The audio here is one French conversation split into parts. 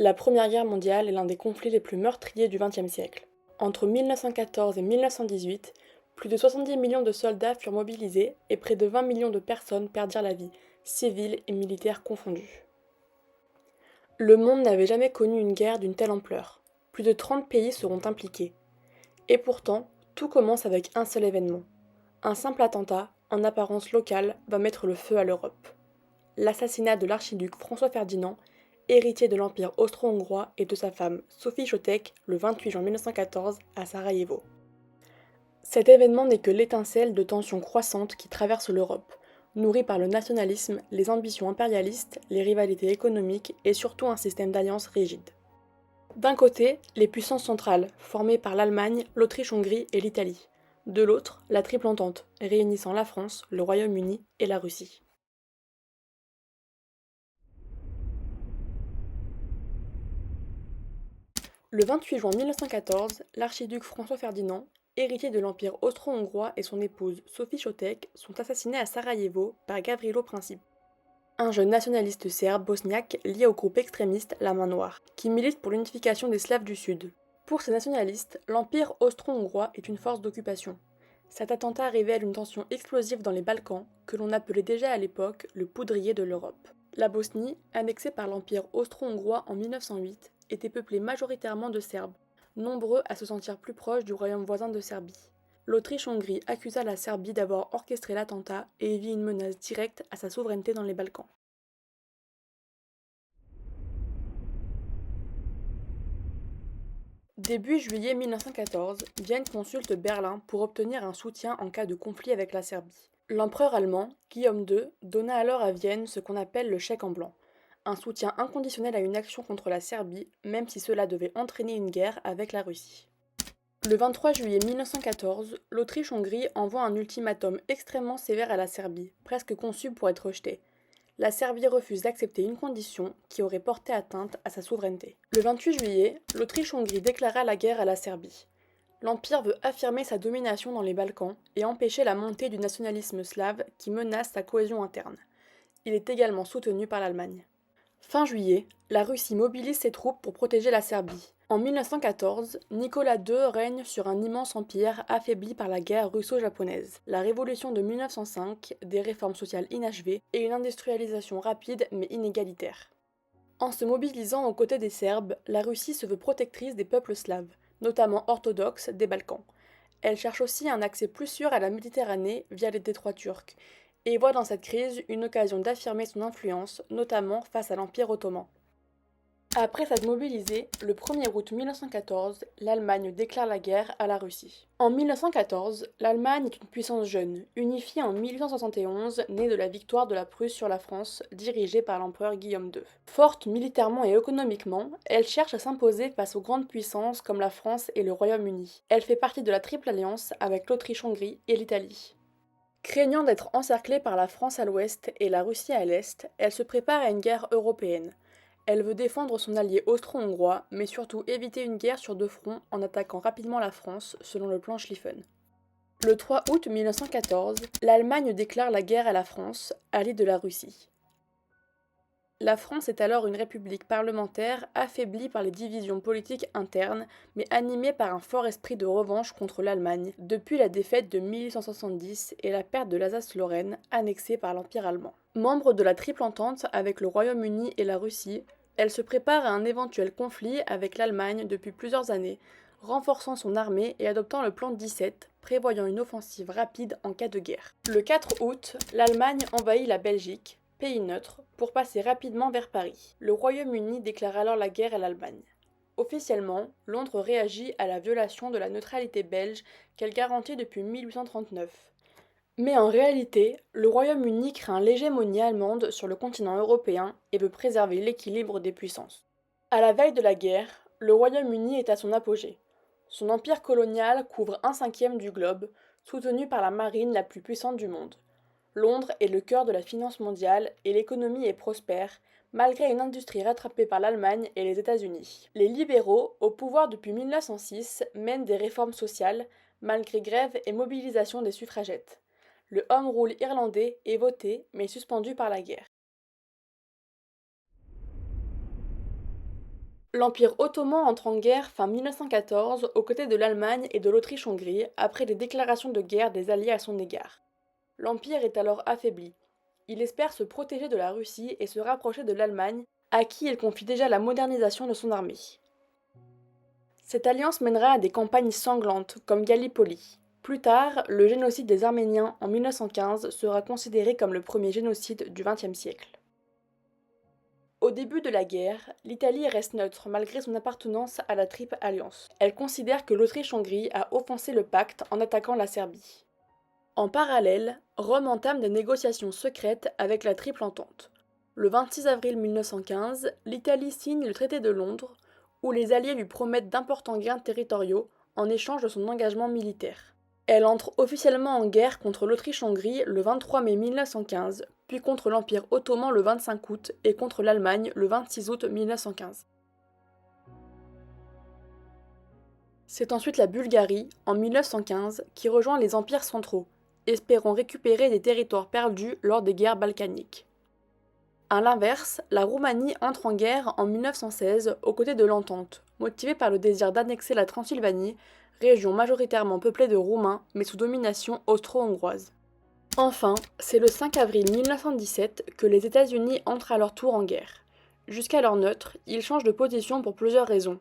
La Première Guerre mondiale est l'un des conflits les plus meurtriers du XXe siècle. Entre 1914 et 1918, plus de 70 millions de soldats furent mobilisés et près de 20 millions de personnes perdirent la vie, civils et militaires confondus. Le monde n'avait jamais connu une guerre d'une telle ampleur. Plus de 30 pays seront impliqués. Et pourtant, tout commence avec un seul événement. Un simple attentat, en apparence local, va mettre le feu à l'Europe. L'assassinat de l'archiduc François Ferdinand, héritier de l'Empire austro-hongrois, et de sa femme Sophie Chotek le 28 juin 1914 à Sarajevo. Cet événement n'est que l'étincelle de tensions croissantes qui traversent l'Europe, nourries par le nationalisme, les ambitions impérialistes, les rivalités économiques et surtout un système d'alliances rigide. D'un côté, les puissances centrales, formées par l'Allemagne, l'Autriche-Hongrie et l'Italie. De l'autre, la Triple Entente, réunissant la France, le Royaume-Uni et la Russie. Le 28 juin 1914, l'archiduc François Ferdinand, héritier de l'Empire austro-hongrois, et son épouse Sophie Chotek sont assassinés à Sarajevo par Gavrilo Princip, un jeune nationaliste serbe bosniaque lié au groupe extrémiste La Main Noire, qui milite pour l'unification des Slaves du Sud. Pour ces nationalistes, l'Empire austro-hongrois est une force d'occupation. Cet attentat révèle une tension explosive dans les Balkans, que l'on appelait déjà à l'époque le poudrier de l'Europe. La Bosnie, annexée par l'Empire austro-hongrois en 1908, était peuplée majoritairement de Serbes, nombreux à se sentir plus proches du royaume voisin de Serbie. L'Autriche-Hongrie accusa la Serbie d'avoir orchestré l'attentat et y vit une menace directe à sa souveraineté dans les Balkans. Début juillet 1914, Vienne consulte Berlin pour obtenir un soutien en cas de conflit avec la Serbie. L'empereur allemand, Guillaume II, donna alors à Vienne ce qu'on appelle le chèque en blanc, un soutien inconditionnel à une action contre la Serbie, même si cela devait entraîner une guerre avec la Russie. Le 23 juillet 1914, l'Autriche-Hongrie envoie un ultimatum extrêmement sévère à la Serbie, presque conçu pour être rejeté. La Serbie refuse d'accepter une condition qui aurait porté atteinte à sa souveraineté. Le 28 juillet, l'Autriche-Hongrie déclara la guerre à la Serbie. L'Empire veut affirmer sa domination dans les Balkans et empêcher la montée du nationalisme slave qui menace sa cohésion interne. Il est également soutenu par l'Allemagne. Fin juillet, la Russie mobilise ses troupes pour protéger la Serbie. En 1914, Nicolas II règne sur un immense empire affaibli par la guerre russo-japonaise, la révolution de 1905, des réformes sociales inachevées et une industrialisation rapide mais inégalitaire. En se mobilisant aux côtés des Serbes, la Russie se veut protectrice des peuples slaves, notamment orthodoxes des Balkans. Elle cherche aussi un accès plus sûr à la Méditerranée via les détroits turcs, et voit dans cette crise une occasion d'affirmer son influence, notamment face à l'Empire ottoman. Après s'être mobilisée, le 1er août 1914, l'Allemagne déclare la guerre à la Russie. En 1914, l'Allemagne est une puissance jeune, unifiée en 1871, née de la victoire de la Prusse sur la France, dirigée par l'empereur Guillaume II. Forte militairement et économiquement, elle cherche à s'imposer face aux grandes puissances comme la France et le Royaume-Uni. Elle fait partie de la Triple Alliance avec l'Autriche-Hongrie et l'Italie. Craignant d'être encerclée par la France à l'ouest et la Russie à l'est, elle se prépare à une guerre européenne. Elle veut défendre son allié austro-hongrois, mais surtout éviter une guerre sur deux fronts en attaquant rapidement la France, selon le plan Schlieffen. Le 3 août 1914, l'Allemagne déclare la guerre à la France, alliée de la Russie. La France est alors une république parlementaire affaiblie par les divisions politiques internes, mais animée par un fort esprit de revanche contre l'Allemagne, depuis la défaite de 1870 et la perte de l'Alsace-Lorraine, annexée par l'Empire allemand. Membre de la Triple Entente avec le Royaume-Uni et la Russie, elle se prépare à un éventuel conflit avec l'Allemagne depuis plusieurs années, renforçant son armée et adoptant le plan 17, prévoyant une offensive rapide en cas de guerre. Le 4 août, l'Allemagne envahit la Belgique, pays neutre, pour passer rapidement vers Paris. Le Royaume-Uni déclare alors la guerre à l'Allemagne. Officiellement, Londres réagit à la violation de la neutralité belge qu'elle garantit depuis 1839. Mais en réalité, le Royaume-Uni craint l'hégémonie allemande sur le continent européen et veut préserver l'équilibre des puissances. À la veille de la guerre, le Royaume-Uni est à son apogée. Son empire colonial couvre 1/5 du globe, soutenu par la marine la plus puissante du monde. Londres est le cœur de la finance mondiale et l'économie est prospère, malgré une industrie rattrapée par l'Allemagne et les États-Unis. Les libéraux, au pouvoir depuis 1906, mènent des réformes sociales, malgré grèves et mobilisation des suffragettes. Le Home Rule irlandais est voté, mais suspendu par la guerre. L'Empire ottoman entre en guerre fin 1914 aux côtés de l'Allemagne et de l'Autriche-Hongrie après des déclarations de guerre des Alliés à son égard. L'Empire est alors affaibli. Il espère se protéger de la Russie et se rapprocher de l'Allemagne, à qui il confie déjà la modernisation de son armée. Cette alliance mènera à des campagnes sanglantes, comme Gallipoli. Plus tard, le génocide des Arméniens en 1915 sera considéré comme le premier génocide du XXe siècle. Au début de la guerre, l'Italie reste neutre malgré son appartenance à la Triple Alliance. Elle considère que l'Autriche-Hongrie a offensé le pacte en attaquant la Serbie. En parallèle, Rome entame des négociations secrètes avec la Triple Entente. Le 26 avril 1915, l'Italie signe le traité de Londres, où les Alliés lui promettent d'importants gains territoriaux en échange de son engagement militaire. Elle entre officiellement en guerre contre l'Autriche-Hongrie le 23 mai 1915, puis contre l'Empire ottoman le 25 août et contre l'Allemagne le 26 août 1915. C'est ensuite la Bulgarie, en 1915, qui rejoint les empires centraux, espérant récupérer des territoires perdus lors des guerres balkaniques. A l'inverse, la Roumanie entre en guerre en 1916 aux côtés de l'Entente, motivée par le désir d'annexer la Transylvanie, région majoritairement peuplée de Roumains mais sous domination austro-hongroise. Enfin, c'est le 5 avril 1917 que les États-Unis entrent à leur tour en guerre. Jusqu'alors neutres, ils changent de position pour plusieurs raisons.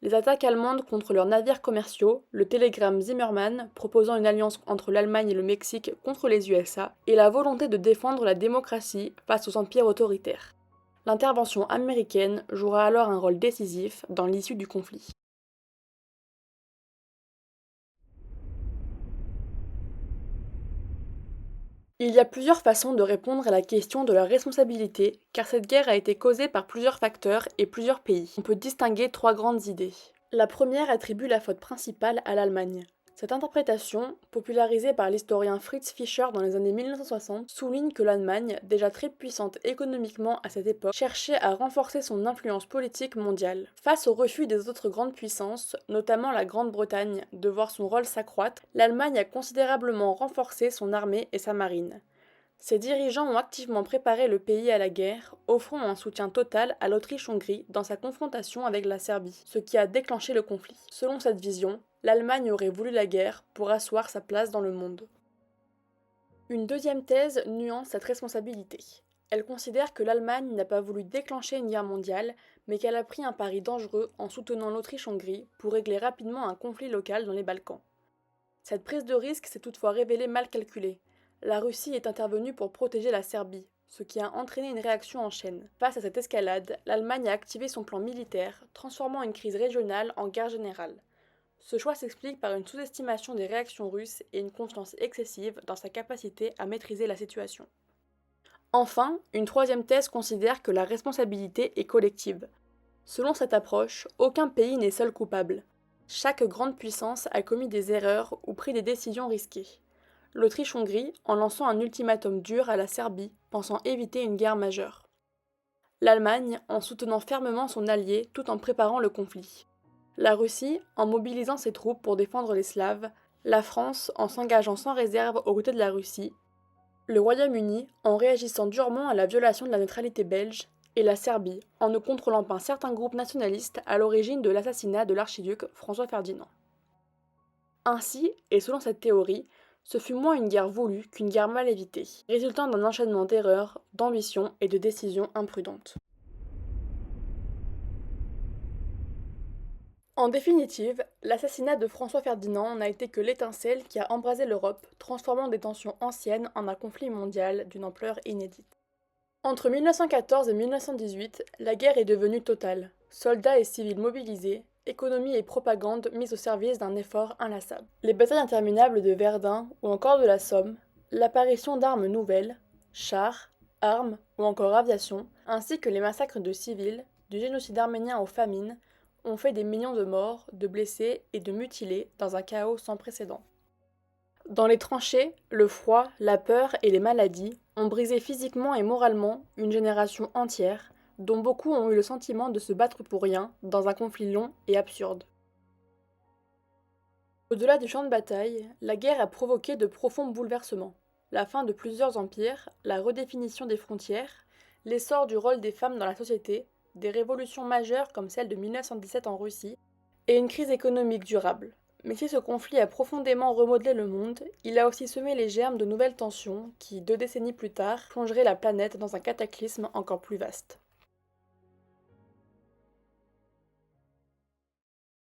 Les attaques allemandes contre leurs navires commerciaux, le télégramme Zimmermann proposant une alliance entre l'Allemagne et le Mexique contre les USA, et la volonté de défendre la démocratie face aux empires autoritaires. L'intervention américaine jouera alors un rôle décisif dans l'issue du conflit. Il y a plusieurs façons de répondre à la question de la responsabilité, car cette guerre a été causée par plusieurs facteurs et plusieurs pays. On peut distinguer trois grandes idées. La première attribue la faute principale à l'Allemagne. Cette interprétation, popularisée par l'historien Fritz Fischer dans les années 1960, souligne que l'Allemagne, déjà très puissante économiquement à cette époque, cherchait à renforcer son influence politique mondiale. Face au refus des autres grandes puissances, notamment la Grande-Bretagne, de voir son rôle s'accroître, l'Allemagne a considérablement renforcé son armée et sa marine. Ses dirigeants ont activement préparé le pays à la guerre, offrant un soutien total à l'Autriche-Hongrie dans sa confrontation avec la Serbie, ce qui a déclenché le conflit. Selon cette vision, l'Allemagne aurait voulu la guerre pour asseoir sa place dans le monde. Une deuxième thèse nuance cette responsabilité. Elle considère que l'Allemagne n'a pas voulu déclencher une guerre mondiale, mais qu'elle a pris un pari dangereux en soutenant l'Autriche-Hongrie pour régler rapidement un conflit local dans les Balkans. Cette prise de risque s'est toutefois révélée mal calculée. La Russie est intervenue pour protéger la Serbie, ce qui a entraîné une réaction en chaîne. Face à cette escalade, l'Allemagne a activé son plan militaire, transformant une crise régionale en guerre générale. Ce choix s'explique par une sous-estimation des réactions russes et une confiance excessive dans sa capacité à maîtriser la situation. Enfin, une troisième thèse considère que la responsabilité est collective. Selon cette approche, aucun pays n'est seul coupable. Chaque grande puissance a commis des erreurs ou pris des décisions risquées. L'Autriche-Hongrie en lançant un ultimatum dur à la Serbie, pensant éviter une guerre majeure. L'Allemagne en soutenant fermement son allié tout en préparant le conflit. La Russie en mobilisant ses troupes pour défendre les Slaves, la France en s'engageant sans réserve aux côtés de la Russie, le Royaume-Uni en réagissant durement à la violation de la neutralité belge, et la Serbie en ne contrôlant pas certains groupes nationalistes à l'origine de l'assassinat de l'archiduc François Ferdinand. Ainsi, et selon cette théorie, ce fut moins une guerre voulue qu'une guerre mal évitée, résultant d'un enchaînement d'erreurs, d'ambitions et de décisions imprudentes. En définitive, l'assassinat de François Ferdinand n'a été que l'étincelle qui a embrasé l'Europe, transformant des tensions anciennes en un conflit mondial d'une ampleur inédite. Entre 1914 et 1918, la guerre est devenue totale. Soldats et civils mobilisés, économie et propagande mises au service d'un effort inlassable. Les batailles interminables de Verdun ou encore de la Somme, l'apparition d'armes nouvelles, chars, armes ou encore aviation, ainsi que les massacres de civils, du génocide arménien aux famines, ont fait des millions de morts, de blessés et de mutilés dans un chaos sans précédent. Dans les tranchées, le froid, la peur et les maladies ont brisé physiquement et moralement une génération entière, dont beaucoup ont eu le sentiment de se battre pour rien dans un conflit long et absurde. Au-delà du champ de bataille, la guerre a provoqué de profonds bouleversements. La fin de plusieurs empires, la redéfinition des frontières, l'essor du rôle des femmes dans la société, des révolutions majeures comme celle de 1917 en Russie, et une crise économique durable. Mais si ce conflit a profondément remodelé le monde, il a aussi semé les germes de nouvelles tensions qui, 2 décennies plus tard, plongeraient la planète dans un cataclysme encore plus vaste.